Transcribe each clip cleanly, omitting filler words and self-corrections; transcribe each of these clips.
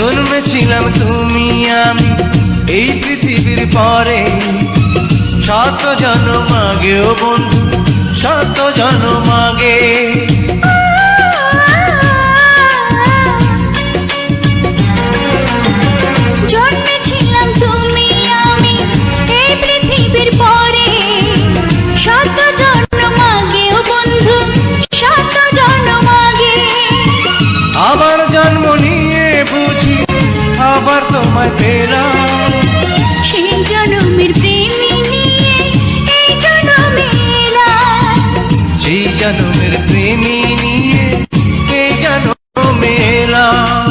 জন্মেছিলাম তুমি আমি এই পৃথিবীর পরে, শত জন্ম আগেও বন্ধু, শত জন্ম আগে। জন্মেছিলাম তুমি আমি এই পৃথিবীর পরে, শত জন্ম আগেও বন্ধু, শত জন্ম আগে। আবার জন্ম নিয়ে বুঝি আবার তোমায় পেলাম, সেই জন্মের প্রেমী নিয়ে এই জন্মে এলাম। সেই জন্মের প্রেমী নিয়ে এই জন্মে এলাম।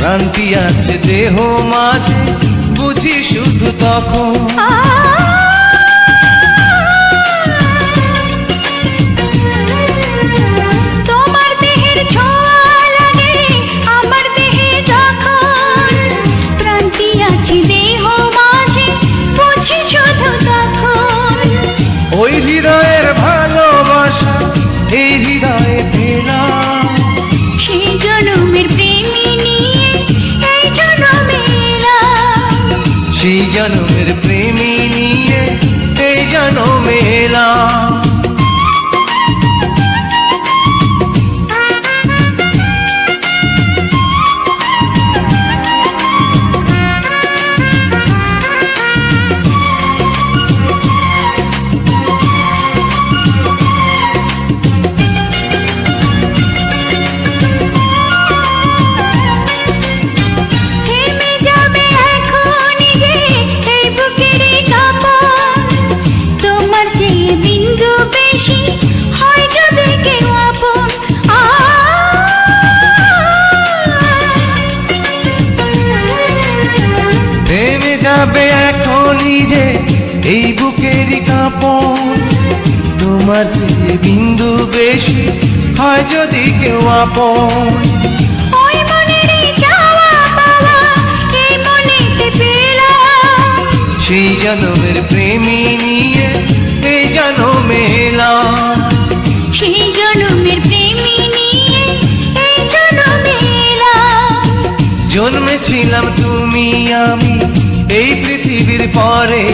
ভ্রান্তি আছে দেহ মাঝে বুঝি শুধু তখন, তোমার দেহের ছোঁয়া লাগে আমার দেহে যখন, ভ্রান্তি আছে দেহ মাঝে বুঝি শুধু তখন। ওই হৃদয়ের ভালোবাসা এই হৃদয়ে পেলাম, সেই জন্মের প্রেমী নিয়ে এই জন্মে এলাম। সেই জন্মের প্রেমী নিয়ে এই জন্মে এলাম। থেমে যাবে এখনই যে এই বুকেরই কাঁপন, তোমার চেয়ে বিন্দু বেশি হয় যদি কেউ আপন। থেমে যাবে এখনই যে এই বুকেরই কাঁপন, তোমার চেয়ে বিন্দু বেশি হয় যদি কেউ আপন। ওই মনেরই চাওয়া পাওয়া এই মনেতে পেলাম, সেই জন্মের প্রেমী নিয়ে এই জন্মে এলাম। সেই জন্মের প্রেমী নিয়ে এই জন্মে এলাম। জন্মেছিলাম তুমি আমি এই পৃথিবীর পরে,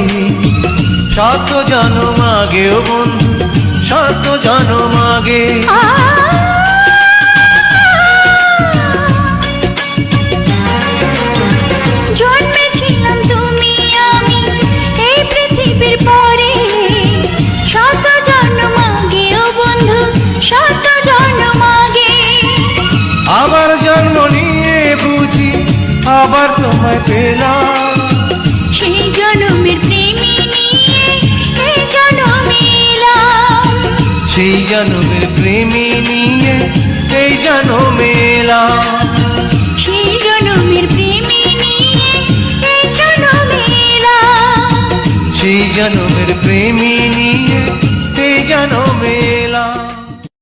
শত জন্ম আগেও বন্ধু, শত জন্ম আগে। জন্মেছিলাম তুমি আমি এই পৃথিবীর পরে, শত জন্ম আগেও বন্ধু, শত জন্ম আগে। আবার জন্ম নিয়ে বুঝি আবার তোমায় পেলাম, সেই জন্মের প্রেমী নিয়ে এই জন্মে এলাম। সেই জন্মের প্রেমী নিয়ে এই জন্মে এলাম। সেই জন্মের প্রেমী নিয়ে এই জন্মে এলাম। সেই জন্মের প্রেমী নিয়ে